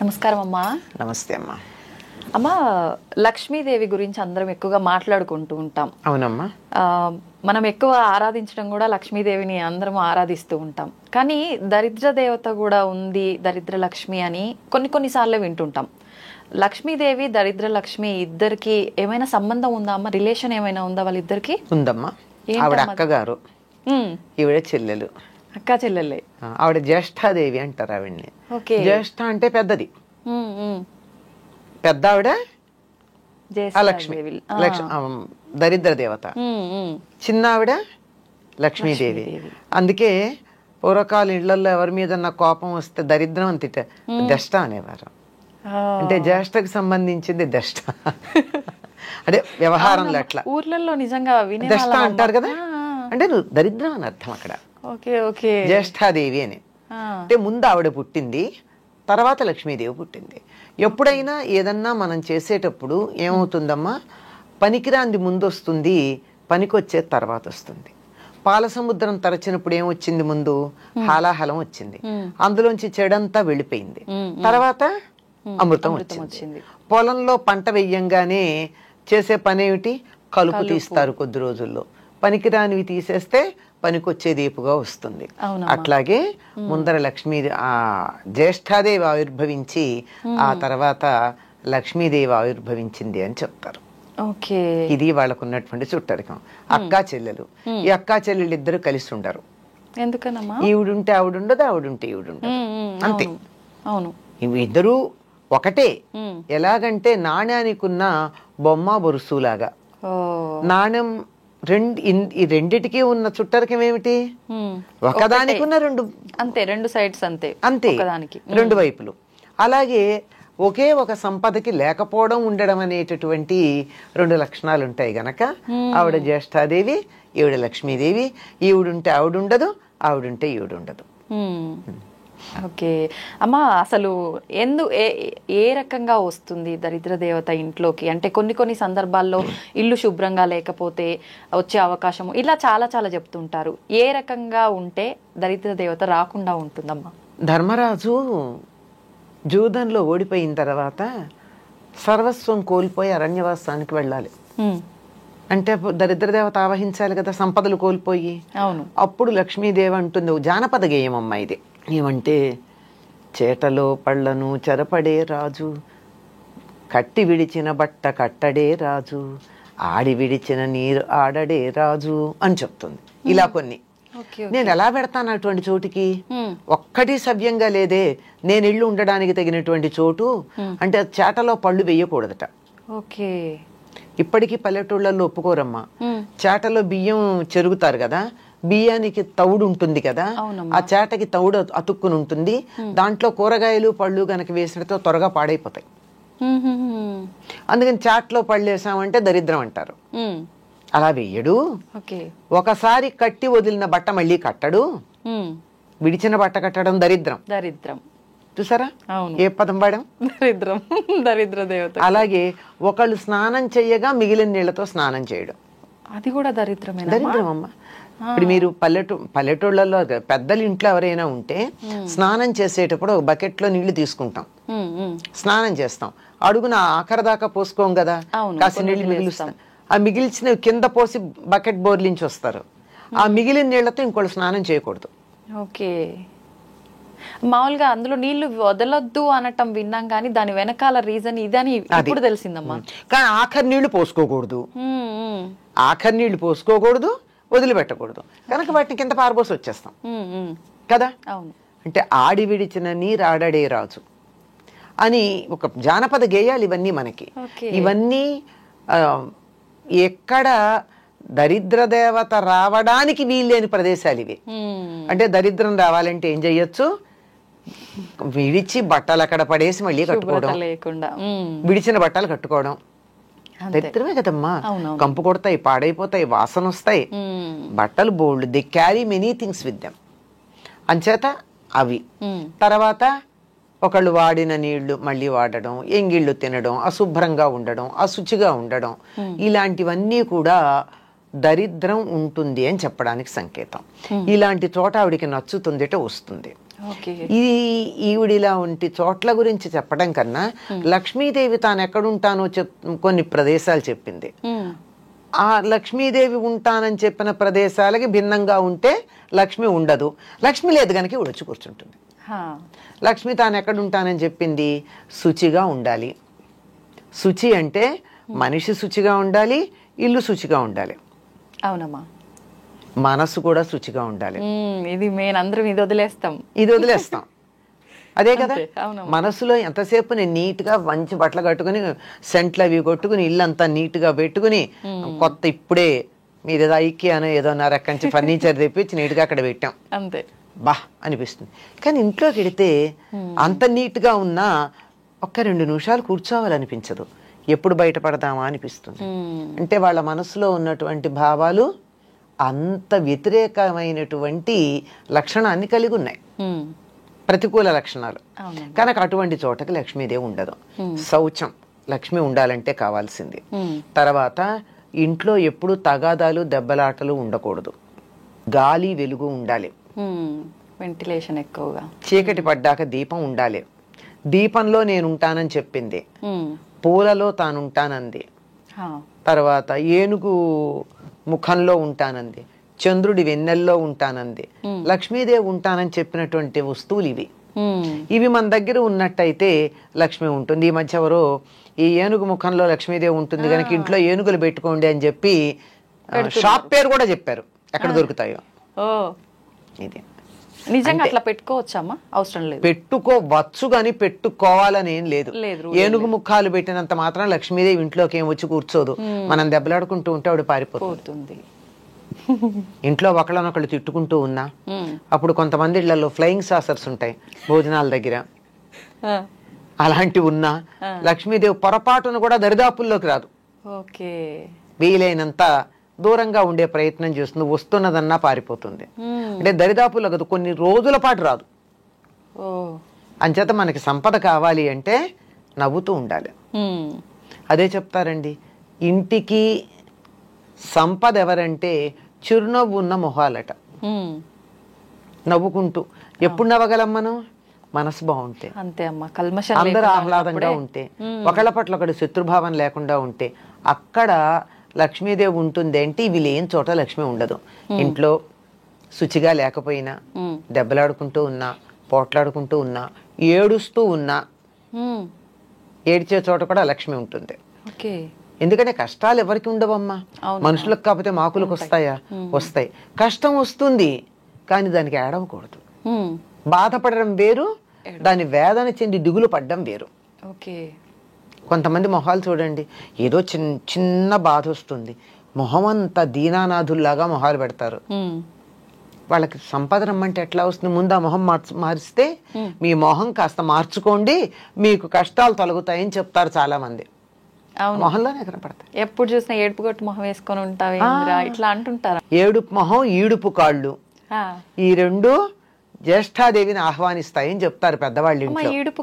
నమస్కారం అమ్మా. నమస్తే అమ్మా. అమ్మా, లక్ష్మీదేవి గురించి అందరం ఎక్కువగా మాట్లాడుకుంటూ ఉంటాం. అవునమ్మా. మనం ఎక్కువ ఆరాధించడం కూడా లక్ష్మీదేవిని అందరం ఆరాధిస్తూ ఉంటాం. కానీ దరిద్ర దేవత కూడా ఉంది, దరిద్ర లక్ష్మి అని కొన్నిసార్లు వింటుంటాం. లక్ష్మీదేవి దరిద్ర లక్ష్మి ఇద్దరికి ఏమైనా సంబంధం ఉందా అమ్మా? రిలేషన్ ఏమైనా ఉందా వాళ్ళిద్దరికి? ఉందమ్మా. ఆవిడ అక్కగారు, ఈవిడ చెల్లెలు. అక్క చెల్లెలే. ఆవిడ జ్యేష్ఠాదేవి అంటారు ఆవిడ్ని. జ్యేష్ఠ అంటే పెద్దది, పెద్ద ఆవిడ లక్ష్మి, దరిద్ర దేవత. చిన్న ఆవిడ లక్ష్మీదేవి. అందుకే పూర్వకాల ఇళ్లలో ఎవరి మీద కోపం వస్తే దరిద్రం అని దష్ట అనేవారు. అంటే జ్యేష్ఠకు సంబంధించింది దష్ట. అదే వ్యవహారంలో అట్లా ఊర్లలో నిజంగా దష్ట అంటారు కదా, అంటే నువ్వు దరిద్రం అని అర్థం అక్కడ. జ్యేష్ఠాదేవి అని అంటే ముందు ఆవిడ పుట్టింది, తర్వాత లక్ష్మీదేవి పుట్టింది. ఎప్పుడైనా ఏదన్నా మనం చేసేటప్పుడు ఏమవుతుందమ్మా, పనికిరాంది ముందు వస్తుంది, పనికొచ్చే తర్వాత వస్తుంది. పాల సముద్రం తరచినప్పుడు ఏమొచ్చింది? ముందు హాలాహలం వచ్చింది, అందులోంచి చెడంతా వెళ్ళిపోయింది, తర్వాత అమృతం వచ్చింది. పొలంలో పంట వెయ్యంగానే చేసే పని ఏమిటి? కలుపు తీస్తారు కొద్ది రోజుల్లో. పనికిరానివి తీసేస్తే పనికొచ్చే దీపుగా వస్తుంది. అట్లాగే ముందర లక్ష్మీ జ్యేష్ఠాదేవి ఆవిర్భవించి ఆ తర్వాత లక్ష్మీదేవి ఆవిర్భవించింది అని చెప్తారు. ఇది వాళ్ళకు ఉన్నటువంటి చుట్టరికం. అక్కా చెల్లెలు. ఈ అక్కా చెల్లెలు ఇద్దరు కలిసి ఉండరు. ఎందుకనమ్మా? ఈవిడుంటే ఆవిడుండదు, ఆవిడుంటే ఈవిడుండదు, అంతే. అవును, ఇద్దరు ఒకటే. ఎలాగంటే నాణ్యానికి ఉన్న బొమ్మ బొరుసులాగా. నాణ్యం ఈ రెండిటికి ఉన్న చుట్టరికం ఏమిటి? ఒకదానికి ఉన్న రెండు, అంతే, రెండు సైడ్స్, అంతే అంతే, రెండు వైపులు. అలాగే ఒకే ఒక సంపదకి లేకపోవడం, ఉండడం అనేటటువంటి రెండు లక్షణాలు ఉంటాయి గనక ఆవిడ జ్యేష్ఠాదేవి, ఈవిడ లక్ష్మీదేవి. ఈవిడుంటే ఆవిడుండదు, ఆవిడుంటే ఈవిడుండదు. ఓకే అమ్మా, అసలు ఏ రకంగా వస్తుంది దరిద్ర దేవత ఇంట్లోకి? అంటే కొన్ని సందర్భాల్లో ఇల్లు శుభ్రంగా లేకపోతే వచ్చే అవకాశం, ఇలా చాలా చెప్తుంటారు. ఏ రకంగా ఉంటే దరిద్ర దేవత రాకుండా ఉంటుందమ్మా? ధర్మరాజు జూదంలో ఓడిపోయిన తర్వాత సర్వస్వం కోల్పోయి అరణ్యవాసానికి వెళ్ళాలి. అంటే దరిద్ర దేవత ఆవహించాలి కదా, సంపదలు కోల్పోయి. అవును. అప్పుడు లక్ష్మీదేవి అంటుంది, జానపద గేయం అమ్మ ఇది. ఏమంటే, చేటలో పళ్ళను చెరపడే రాజు, కట్టి విడిచిన బట్ట కట్టడే రాజు, ఆడి విడిచిన నీరు ఆడడే రాజు అని చెప్తుంది. ఇలా కొన్ని. నేను ఎలా పెడతాను అటువంటి చోటుకి? ఒక్కటి సవ్యంగా లేదే. నేను ఇల్లు ఉండడానికి తగినటువంటి చోటు అంటే చేటలో పళ్ళు వేయకూడదట. ఇప్పటికీ పల్లెటూళ్ళల్లో ఒప్పుకోరమ్మా. చేటలో బియ్యం చెరుగుతారు కదా, బియ్యానికి తౌడు ఉంటుంది కదా, ఆ చేటకి తౌడు అతుక్కుని ఉంటుంది. దాంట్లో కూరగాయలు పళ్ళు గనక వేసినతో త్వరగా పాడైపోతాయి. అందుకని చాట్లో పళ్ళు వేసామంటే దరిద్రం అంటారు. అలా వేయడు. ఒకసారి కట్టి వదిలిన బట్ట మళ్ళీ కట్టడు. విడిచిన బట్ట కట్టడం దరిద్రం. చూసారా ఏ పదం వాడాం? దరిద్రం, దరిద్ర దేవత. అలాగే ఒకళ్ళు స్నానం చెయ్యగా మిగిలిన నీళ్లతో స్నానం చేయడం, అది కూడా దరిద్రం అమ్మ. ఇప్పుడు మీరు పల్లెటూళ్ళలో పెద్దలు ఇంట్లో ఎవరైనా ఉంటే స్నానం చేసేటప్పుడు ఒక బకెట్ లో నీళ్లు తీసుకుంటాం, స్నానం చేస్తాం, అడుగున ఆఖరి దాకా పోసుకోం కదా, కాసి నీళ్లు మిగిలిస్తాం. ఆ మిగిల్చిన కింద పోసి బకెట్ బోర్లించి వస్తారు. ఆ మిగిలిన నీళ్లతో ఇంకోళ్ళు స్నానం చేయకూడదు. మామూలుగా అందులో నీళ్లు వదలొద్దు అనటం విన్నాం, కానీ దాని వెనకాల రీజన్ ఇదని ఇప్పుడు తెలిసిందమ్మా. కానీ ఆఖరి నీళ్లు పోసుకోకూడదు, ఆఖరి నీళ్లు పోసుకోకూడదు, వదిలిపెట్టకూడదు. కనుక వాటిని కింద పారబోసి వచ్చేస్తాం కదా. అంటే ఆడి విడిచిన నీరు ఆడడే రాజు అని ఒక జానపద గేయాలు ఇవన్నీ మనకి. ఇవన్నీ ఎక్కడ దరిద్ర దేవత రావడానికి వీల్లేని ప్రదేశాలు ఇవి. అంటే దరిద్రం రావాలంటే ఏం చెయ్యొచ్చు? విడిచి బట్టలు అక్కడ పడేసి మళ్ళీ కట్టుకోవడం, విడిచిన బట్టలు కట్టుకోవడం దరిద్రమే కదమ్మా. కంపు కొడతాయి, పాడైపోతాయి, వాసన వస్తాయి. బట్టలు బోల్డ్, they carry many things with them. అంచేత అవి. తర్వాత ఒకళ్ళు వాడిన నీళ్లు మళ్ళీ వాడడం, ఎంగిళ్ళు తినడం, అశుభ్రంగా ఉండడం, అశుచిగా ఉండడం, ఇలాంటివన్నీ కూడా దరిద్రం ఉంటుంది అని చెప్పడానికి సంకేతం. ఇలాంటి చోట ఆవిడికి నచ్చుతుందిట వస్తుంది. ఇది ఈవిడిలా ఉంటి చోట్ల గురించి చెప్పడం కన్నా లక్ష్మీదేవి తాను ఎక్కడుంటానో కొన్ని ప్రదేశాలు చెప్పింది. ఆ లక్ష్మీదేవి ఉంటానని చెప్పిన ప్రదేశాలకి భిన్నంగా ఉంటే లక్ష్మి ఉండదు, లక్ష్మి లేదు కనుక వచ్చి కూర్చుంటుంది. లక్ష్మి తాను ఎక్కడ ఉంటానని చెప్పింది, శుచిగా ఉండాలి. శుచి అంటే మనిషి శుచిగా ఉండాలి, ఇల్లు శుచిగా ఉండాలి. అవునమ్మా. మనసు కూడా శుచిగా ఉండాలి. ఇది మెయిన్, అందరం ఇది వదిలేస్తాం అదే కదా. మనసులో ఎంతసేపు నేను నీట్గా మంచి బట్టలు కట్టుకుని సెంట్లు అవి కొట్టుకుని ఇల్లంతా నీట్గా పెట్టుకుని కొత్త ఇప్పుడే మీరు ఏదో ఐక్యానో ఏదో అక్కడి నుంచి ఫర్నిచర్ తెప్పించి నీట్గా అక్కడ పెట్టాం అంతే, బా అనిపిస్తుంది. కానీ ఇంట్లోకి వెడితే అంత నీట్గా ఉన్నా ఒక్క 2 నిమిషాలు కూర్చోవాలనిపించదు, ఎప్పుడు బయటపడదామా అనిపిస్తుంది. అంటే వాళ్ళ మనసులో ఉన్నటువంటి భావాలు అంత వ్యతిరేకమైనటువంటి లక్షణాన్ని కలిగి ఉన్నాయి, ప్రతికూల లక్షణాలు. కనుక అటువంటి చోటకి లక్ష్మీదేవి ఉండదు. శౌచం లక్ష్మి ఉండాలంటే కావాల్సింది. తర్వాత ఇంట్లో ఎప్పుడు తగాదాలు దెబ్బలాటలు ఉండకూడదు, గాలి వెలుగు ఉండాలి, వెంటిలేషన్ ఎక్కువగా. చీకటి పడ్డాక దీపం ఉండాలి. దీపంలో నేను ఉంటానని చెప్పింది, పూలలో తానుంటానంది. తర్వాత ఏనుగు ముఖంలో ఉంటానంది, చంద్రుడి వెన్నెల్లో ఉంటానంది. లక్ష్మీదేవి ఉంటానని చెప్పినటువంటి వస్తువులు ఇవి మన దగ్గర ఉన్నట్టయితే లక్ష్మి ఉంటుంది. ఈ మధ్య ఎవరో ఈ ఏనుగు ముఖంలో లక్ష్మీదేవి ఉంటుంది కనుక ఇంట్లో ఏనుగులు పెట్టుకోండి అని చెప్పి షాప్ పేరు కూడా చెప్పారు, ఎక్కడ దొరుకుతాయో. ఇది నిజంగా అట్లా పెట్టుకోవచ్చమ్మా? అవసరం లేదు, పెట్టుకోవచ్చు కానీ పెట్టుకోవాలని ఏం లేదు. ఏనుగు ముఖాలు పెట్టినంత మాత్రం లక్ష్మీదేవి ఇంట్లోకి ఏం వచ్చి కూర్చోదు. మనం దెబ్బలాడుకుంటూ ఉంటే ఆవిడ పారిపోతుంది. ఇంట్లో ఒకళ్ళనొకళ్ళు తిట్టుకుంటూ ఉన్నా, అప్పుడు కొంతమంది ఇళ్లలో ఫ్లయింగ్ సాసర్స్ ఉంటాయి భోజనాల దగ్గర, అలాంటివి ఉన్నా లక్ష్మీదేవి పొరపాటును కూడా దరిదాపుల్లోకి రాదు. వీలైనంత దూరంగా ఉండే ప్రయత్నం చేస్తుంది, వస్తున్నదన్నా పారిపోతుంది. అంటే దరిదాపుల్లో కదా, కొన్ని రోజుల పాటు రాదు. అంచేత మనకి సంపద కావాలి అంటే నవ్వుతూ ఉండాలి. అదే చెప్తారండి, ఇంటికి సంపద ఎవరంటే చిరునవ్వు ఉన్న మొహాలట. నవ్వుకుంటూ ఎప్పుడు నవ్వగలం మనం? మనసు బాగుంటే, అందరూ ఆహ్లాదంగా ఉంటే, ఒకళ్ళ పట్ల ఒకటి శత్రుభావం లేకుండా ఉంటే అక్కడ లక్ష్మీదేవి ఉంటుంది. అంటే ఇవి లేని చోట లక్ష్మి ఉండదు. ఇంట్లో శుచిగా లేకపోయినా, దెబ్బలాడుకుంటూ ఉన్నా, పోట్లాడుకుంటూ ఉన్నా, ఏడుస్తూ ఉన్నా, ఏడ్చే చోట కూడా లక్ష్మి ఉంటుంది. ఎందుకంటే కష్టాలు ఎవరికి ఉండవమ్మా, మనుషులకు కాకపోతే మాకులకు వస్తాయా? వస్తాయి. కష్టం వస్తుంది కానీ దానికి ఏడవకూడదు. బాధపడడం వేరు, దాని వేదన చెంది దిగులు పడ్డం వేరు. కొంతమంది మొహాలు చూడండి, ఏదో చిన్న బాధ వస్తుంది, మొహం అంతా దీనానాథుల్లాగా మొహాలు పెడతారు. వాళ్ళకి సంపద రమ్మంటే ఎట్లా వస్తుంది? ముందు ఆ మొహం మారిస్తే మీ మొహం కాస్త మార్చుకోండి, మీకు కష్టాలు తొలగుతాయని చెప్తారు చాలా మంది. మొహంలోనే కనపడతాయి. ఎప్పుడు చూసినా ఏడుపు కొట్టు మొహం వేసుకొని ఉంటావు ఇట్లా అంటుంటారు. ఏడుపు మొహం, ఈడుపు కాళ్ళు, ఈ రెండు జ్యేష్ఠాదేవిని ఆహ్వానిస్తాయని చెప్తారు పెద్దవాళ్ళు. ఇంట్లో ఈడుపు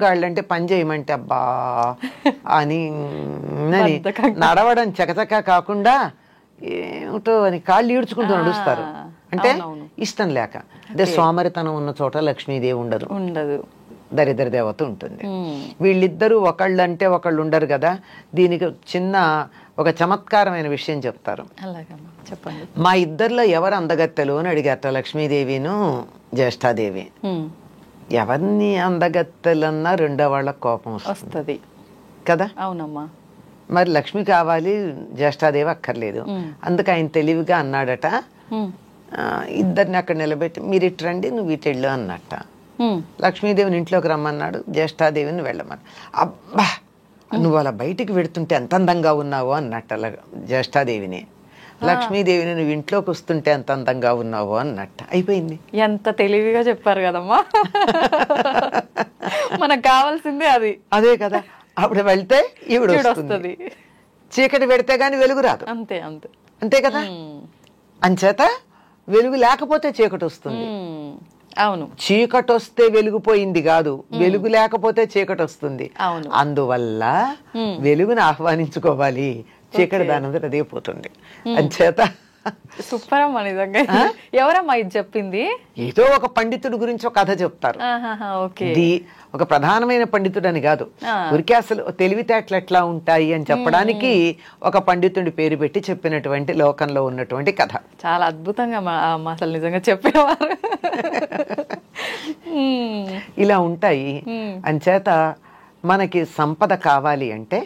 కాళ్ళు అంటే పని చేయమంటే అబ్బా అని నడవడం చకచకా కాకుండా ఏమిటో అని కాళ్ళు ఈడ్చుకుంటూ నడుస్తారు. అంటే ఇష్టం లేక. అదే సోమరితనం ఉన్న చోట లక్ష్మీదేవి ఉండదు, దరిద్ర దేవత ఉంటుంది. వీళ్ళిద్దరూ ఒకళ్ళు అంటే ఒకళ్ళు ఉండరు కదా. దీనికి చిన్న ఒక చమత్కారమైన విషయం చెప్తారు. మా ఇద్దరిలో ఎవరు అందగత్తెలు అని అడిగారట లక్ష్మీదేవిను జ్యేష్ఠాదేవి. ఎవరిని అందగత్తెలన్నా రెండో వాళ్ళకి కోపం వస్తుంది కదా. అవునమ్మా. మరి లక్ష్మి కావాలి, జ్యేష్ఠాదేవి అక్కర్లేదు. అందుకు ఆయన తెలివిగా అన్నాడట, ఇద్దరిని అక్కడ నిలబెట్టి మీరు ఇటు రండి, నువ్వు ఇటు వెళ్ళు అన్నట్ట. లక్ష్మీదేవిని ఇంట్లోకి రమ్మన్నాడు, జ్యేష్ఠాదేవిని వెళ్ళమని. అబ్బా నువ్వు అలా బయటికి వెడుతుంటే ఎంత అందంగా ఉన్నావో అన్నట్ట జ్యేష్ఠాదేవిని. లక్ష్మీదేవిని నువ్వు ఇంట్లోకి వస్తుంటే ఎంత అందంగా ఉన్నావో అన్నట్ట. అయిపోయింది. ఎంత తెలివిగా చెప్పారు కదమ్మా. మనకు కావాల్సిందే అది. అదే కదా. అప్పుడు వెళ్తే ఈవిడ వస్తుంది, చీకటి పెడితే గాని వెలుగు రాదు. అంతే అంతే అంతే కదా. అంచేత వెలుగు లేకపోతే చీకటి వస్తుంది. అవును, చీకటి వస్తే వెలుగుపోయింది కాదు, వెలుగు లేకపోతే చీకటి వస్తుంది. అందువల్ల వెలుగుని ఆహ్వానించుకోవాలి, చీకటి దానంతట అదే పోతుంది. అంచేత సూపర్ అమ్మా నిజంగా. ఎవరమ్మా ఇది చెప్పింది? ఏదో ఒక పండితుడి గురించి ఒక కథ చెప్తారు. ఇది ఒక ప్రధానమైన పండితుడు అని కాదు, ఊరికే అసలు తెలివితేటలు ఎట్లా ఉంటాయి అని చెప్పడానికి ఒక పండితుడి పేరు పెట్టి చెప్పినటువంటి లోకంలో ఉన్నటువంటి కథ. చాలా అద్భుతంగా అసలు నిజంగా చెప్పేవారు. ఇలా ఉంటాయి. అంచేత మనకి సంపద కావాలి అంటే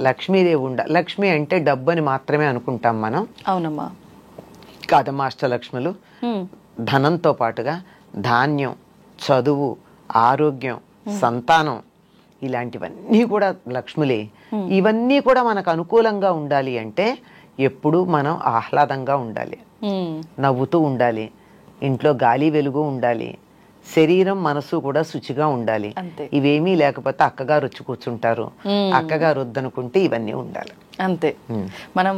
లక్ష్మీదేవి లక్ష్మి అంటే డబ్బు అని మాత్రమే అనుకుంటాం మనం. అవునమ్మా. కాదమ్మా, అష్టలక్ష్ములు ధనంతో పాటుగా ధాన్యం, చదువు, ఆరోగ్యం, సంతానం ఇలాంటివన్నీ కూడా లక్ష్ములే. ఇవన్నీ కూడా మనకు అనుకూలంగా ఉండాలి అంటే ఎప్పుడూ మనం ఆహ్లాదంగా ఉండాలి, నవ్వుతూ ఉండాలి, ఇంట్లో గాలి వెలుగు ఉండాలి, శరీరం మనసు కూడా శుచిగా ఉండాలి. ఇవేమీ లేకపోతే అక్కగారు వచ్చి కూర్చుంటారు, అక్కగారు వద్దనుకుంటే ఇవన్నీ ఉండాలి. అంతే. మనం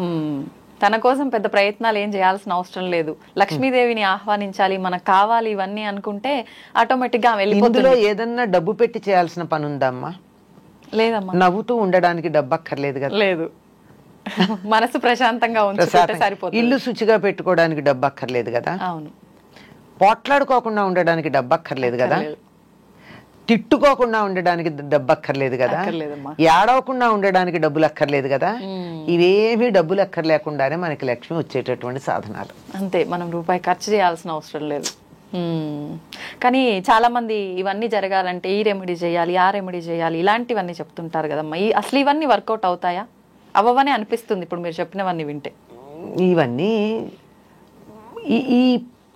తన కోసం పెద్ద ప్రయత్నాలు ఏం చేయాల్సిన అవసరం లేదు. లక్ష్మీదేవిని ఆహ్వానించాలి, మనకు కావాలి ఇవన్నీ అనుకుంటే ఆటోమేటిక్ గా ఇందులో ఏదన్నా డబ్బు పెట్టి చేయాల్సిన పని ఉందమ్మా? లేదమ్మా. నవ్వుతూ ఉండడానికి డబ్బు అక్కర్లేదు కదా. లేదు. మనసు ప్రశాంతంగా ఉంచుకుంటే సరిపోతుంది. ఇల్లు శుచిగా పెట్టుకోవడానికి డబ్బు అక్కర్లేదు కదా. అవును. పోట్లాడుకోకుండా ఉండడానికి డబ్బు అక్కర్లేదు కదా. తిట్టుకోకుండా ఉండడానికి డబ్బు అక్కర్లేదు కదా. ఏడవకుండా ఉండడానికి డబ్బులు అక్కర్లేదు కదా. ఇవేమీ డబ్బులు అక్కర్లేకుండానే మనకి లక్ష్మి వచ్చేటటువంటి సాధనాలు. అంతే, మనం రూపాయి ఖర్చు చేయాల్సిన అవసరం లేదు. కానీ చాలా మంది ఇవన్నీ జరగాలంటే ఈ రెమెడీ చేయాలి, ఆ రెమెడీ చేయాలి, ఇలాంటివన్నీ చెప్తుంటారు కదమ్మా. అసలు ఇవన్నీ వర్కౌట్ అవుతాయా? అవ్వవని అనిపిస్తుంది ఇప్పుడు మీరు చెప్పినవన్నీ వింటే. ఇవన్నీ ఈ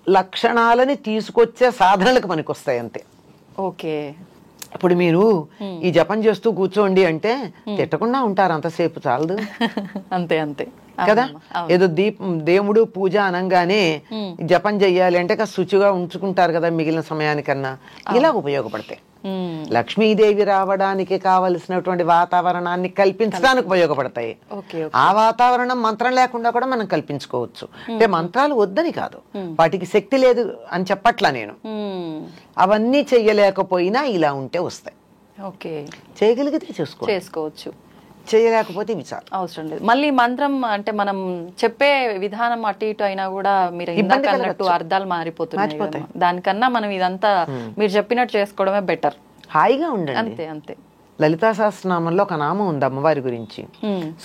లక్షణాలని తీసుకొచ్చే సాధనలకు మనకు వస్తాయి అంతే. ఓకే. ఇప్పుడు మీరు ఈ జపం చేస్తూ కూర్చోండి అంటే తిట్టకుండా ఉంటారు అంతసేపు, చాలదు. అంతే అంతే కదా. ఏదో దేవుడు పూజ అనగానే జపం చెయ్యాలి అంటే శుచిగా ఉంచుకుంటారు కదా మిగిలిన సమయానికన్నా. ఇలా ఉపయోగపడతాయి. లక్ష్మీదేవి రావడానికి కావలసినటువంటి వాతావరణాన్ని కల్పించడానికి ఉపయోగపడతాయి. ఆ వాతావరణం మంత్రం లేకుండా కూడా మనం కల్పించుకోవచ్చు. అంటే మంత్రాలు వద్దని కాదు, వాటికి శక్తి లేదు అని చెప్పట్లా నేను. అవన్నీ చెయ్యలేకపోయినా ఇలా ఉంటే వస్తాయి. చేయగలిగితే చేసుకోవచ్చు, చేయలేకపోతే విచారం అవసరం లేదు. మళ్ళీ మంత్రం అంటే మనం చెప్పే విధానం అటు ఇటు అయినా కూడా మీరు ఇందాక అన్నట్టు అర్థాలు మారిపోతున్నాయి. దానికన్నా మనం ఇదంతా మీరు చెప్పినట్టు చేసుకోవడమే బెటర్. హాయిగా ఉండండి. అంతే అంతే. లలితా సహస్రనామంలో ఒక నామం ఉంది అమ్మవారి గురించి,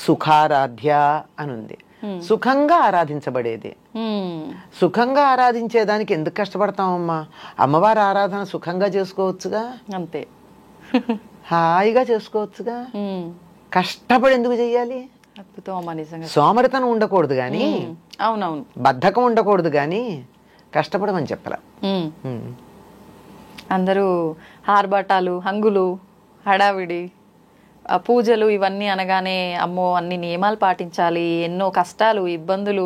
సుఖారాధ్య అని ఉంది. సుఖంగా ఆరాధించబడేది. సుఖంగా ఆరాధించేదానికి ఎందుకు కష్టపడతామమ్మా? అమ్మవారి ఆరాధన సుఖంగా చేసుకోవచ్చుగా. అంతే, హాయిగా చేసుకోవచ్చుగా. కష్టపడి ఎందుకు చెయ్యాలి? సోమరితనం ఉండకూడదు గాని, అవునవును, బద్ధకం ఉండకూడదు గాని కష్టపడమని చెప్పాల. అందరూ ఆర్భాటాలు, హంగులు, హడావిడి, పూజలు ఇవన్నీ అనగానే అమ్మో అన్ని నియమాలు పాటించాలి, ఎన్నో కష్టాలు, ఇబ్బందులు.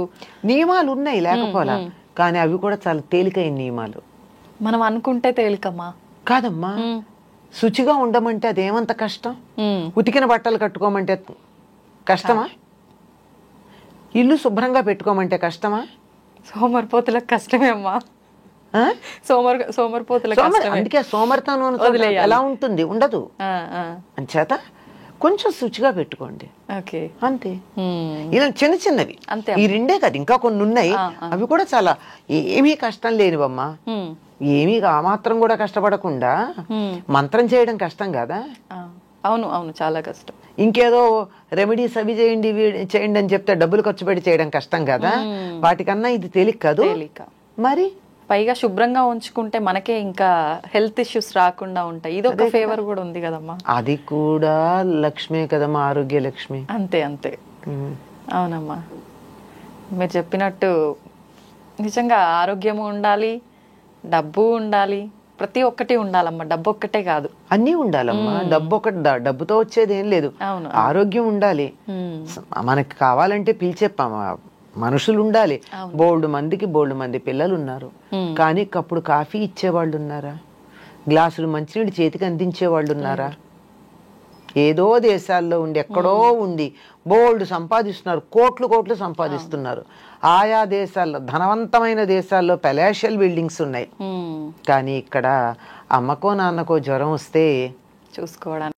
నియమాలు ఉన్నాయి లేకపోలా, కానీ అవి కూడా చాలా తేలికైన నియమాలు. మనం అనుకుంటే తేలికమ్మా. కాదమ్మా, శుచిగా ఉండమంటే అదేమంత కష్టం? ఉతికిన బట్టలు కట్టుకోమంటే కష్టమా? ఇల్లు శుభ్రంగా పెట్టుకోమంటే కష్టమా? సోమరిపోతులకు కష్టమే అమ్మా. సోమరిపోతులకు అందుకే సోమరితనం ఎలా ఉంటుంది? ఉండదు. అంచేత కొంచెం శుచిగా పెట్టుకోండి అంతే. ఇలా చిన్న చిన్నవి ఈ రెండే కాదు, ఇంకా కొన్ని ఉన్నాయి. అవి కూడా చాలా ఏమీ కష్టం లేనివమ్మా. ఏమీ ఆ మాత్రం కూడా కష్టపడకుండా మంత్రం చేయడం కష్టం కదా. అవును అవును, చాలా కష్టం. ఇంకేదో రెమెడీస్ అవి చేయండి చేయండి అని చెప్తే డబ్బులు ఖర్చు పెట్టి చేయడం కష్టం కదా. వాటికన్నా ఇది తేలిక కాదు. మరి పైగా శుభ్రంగా ఉంచుకుంటే మనకే ఇంకా హెల్త్ ఇష్యూస్ రాకుండా ఉంటాయి. ఇది ఒక ఫేవర్ కూడా ఉంది కదమ్మా. అది కూడా లక్ష్మే కదమ్మా, ఆరోగ్య లక్ష్మి. అంతే అంతే. అవునమ్మా, మీరు చెప్పినట్టు నిజంగా ఆరోగ్యము ఉండాలి, డబ్బు ఉండాలి, ప్రతి ఒక్కటి ఉండాలమ్మా. డబ్బు ఒక్కటే కాదు, అన్నీ ఉండాలమ్మా. డబ్బుతో వచ్చేది ఏం లేదు. ఆరోగ్యం ఉండాలి. మనకి కావాలంటే పిలిచే మనుషులు ఉండాలి. బోల్డ్ మంది పిల్లలు ఉన్నారు, కానీ కప్పుడు కాఫీ ఇచ్చేవాళ్ళు ఉన్నారా? గ్లాసులు మంచినీళ్ళు చేతికి అందించే వాళ్ళు ఉన్నారా? ఏదో దేశాల్లో ఉండి ఎక్కడో ఉండి బోల్డ్ సంపాదిస్తున్నారు, కోట్లు సంపాదిస్తున్నారు. ఆయా దేశాల్లో, ధనవంతమైన దేశాల్లో పెలాషియల్ బిల్డింగ్స్ ఉన్నాయి. కానీ ఇక్కడ అమ్మకో నాన్నకో జ్వరం వస్తే చూసుకోవడానికి